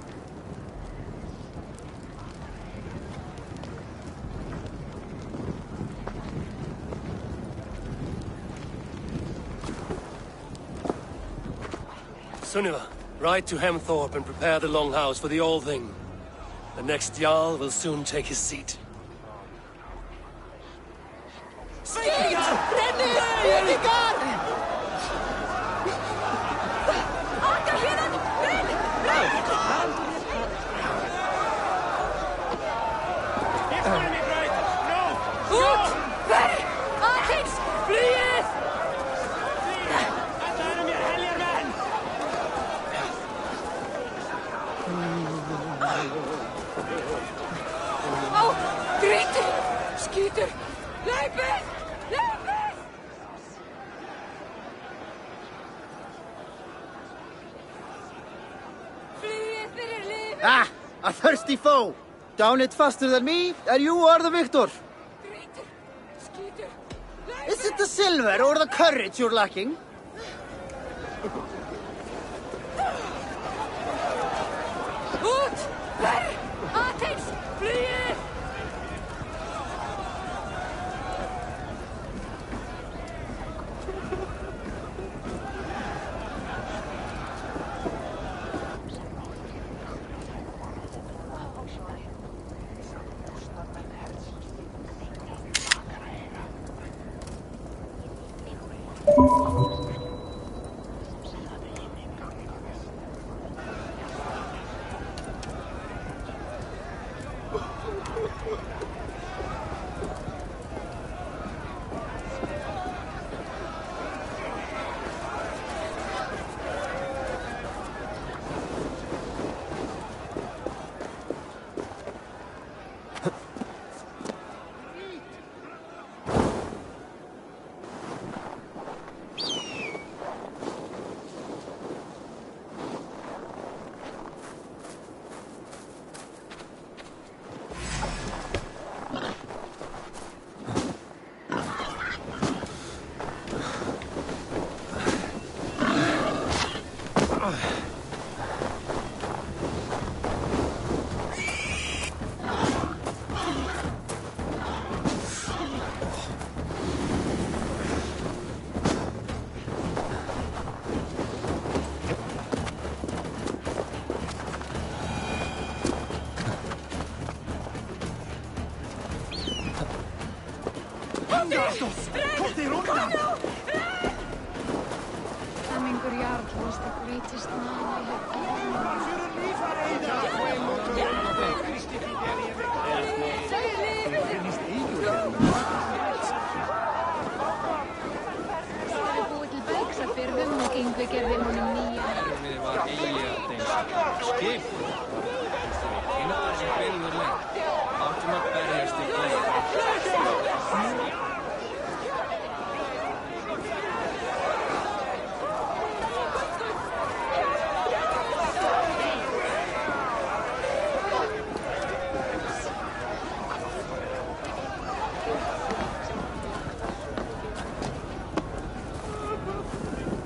Sunniva, ride to Hemthorpe and prepare the Longhouse for the All-Thing. The next Jarl will soon take his seat.
Ah, a thirsty foe! Down it faster than me, and you are the victor. Is it the silver or the courage you're lacking?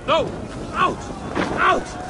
No! Out! Out!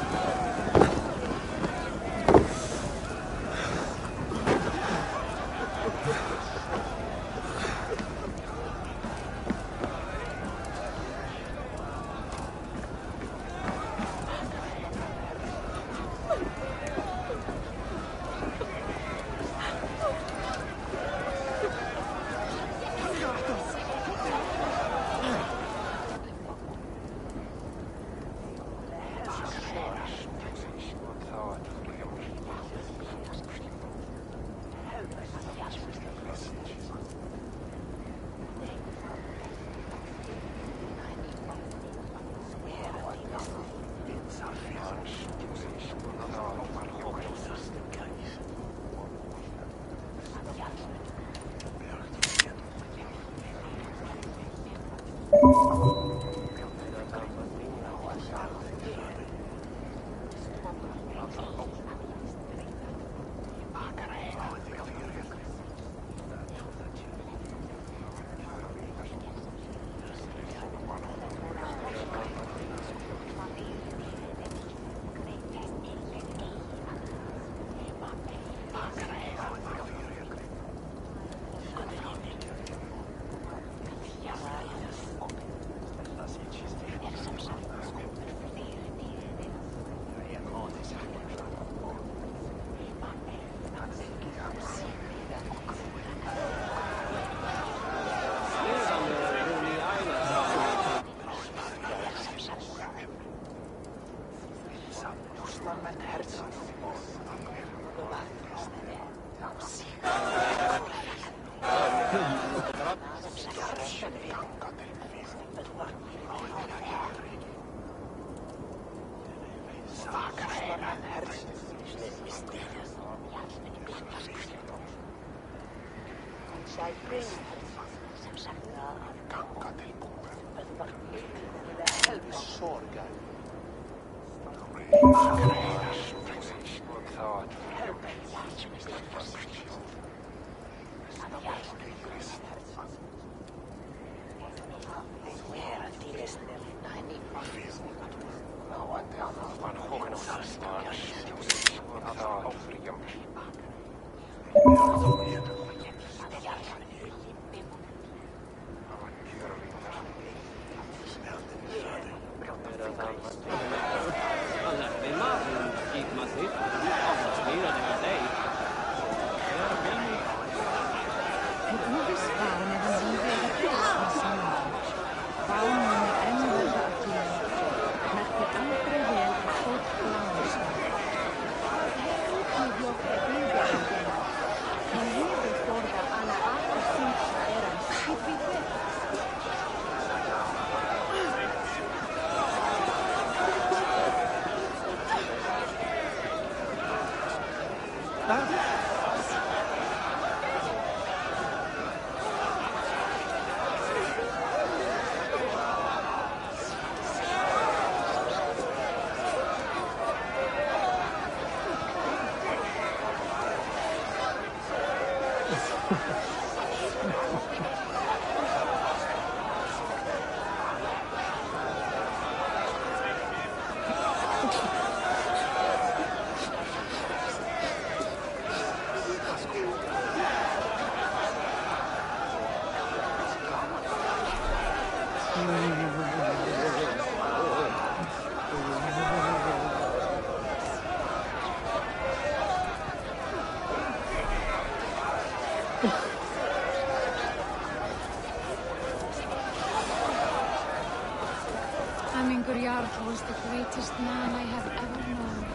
Hamingur Jarl was the greatest man I have ever known.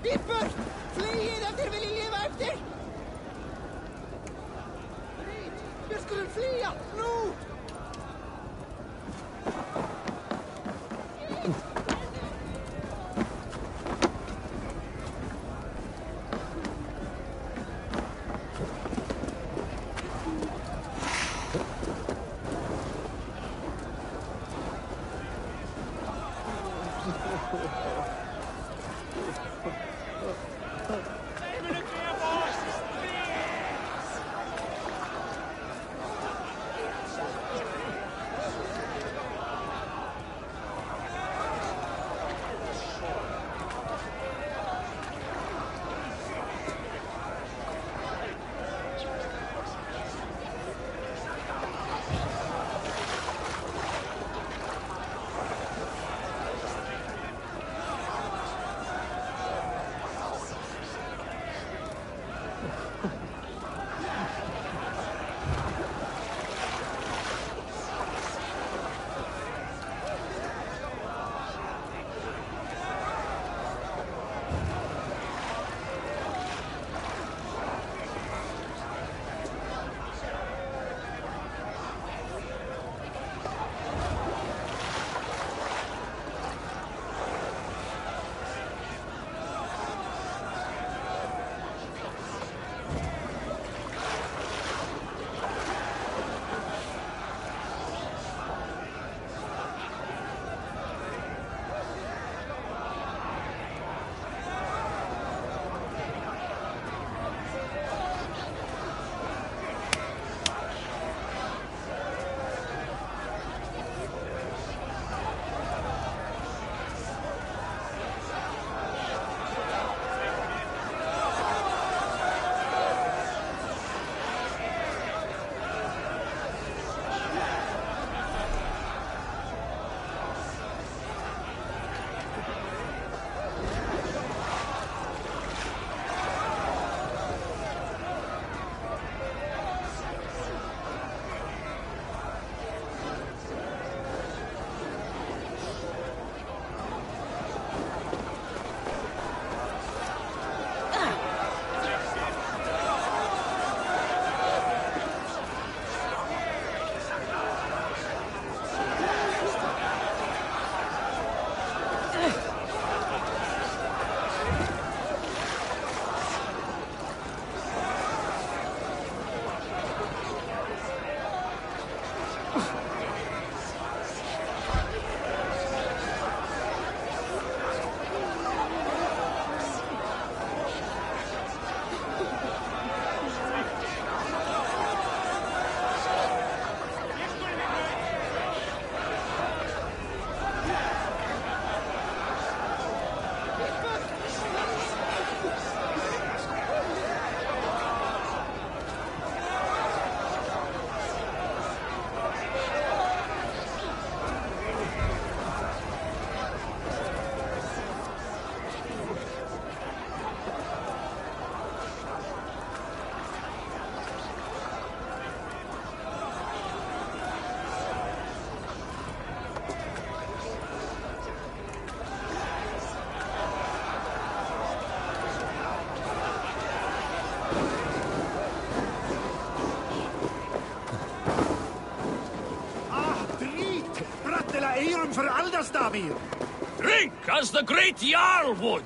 Bípur! Flegið ef þér viljið lifa eftir! Við skulum flýja, nú!
storm for Alderstavir!
Drink as the great Jarl would!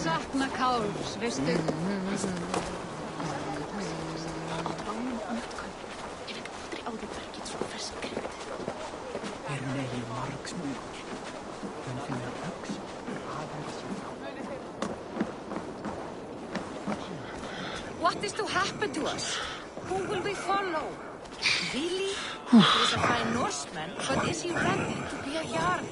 Sakna káls, veistu?
What is to happen to us? Who will we follow? Really? He is a fine Norseman, but is he ready to be a Jarl?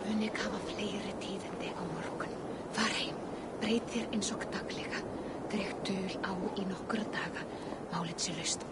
Unik hafa fleiri tíðindi á morgun. Far heim, breyt þér eins og daglega. Dreg dul á í nokkra daga. Málið sé laust.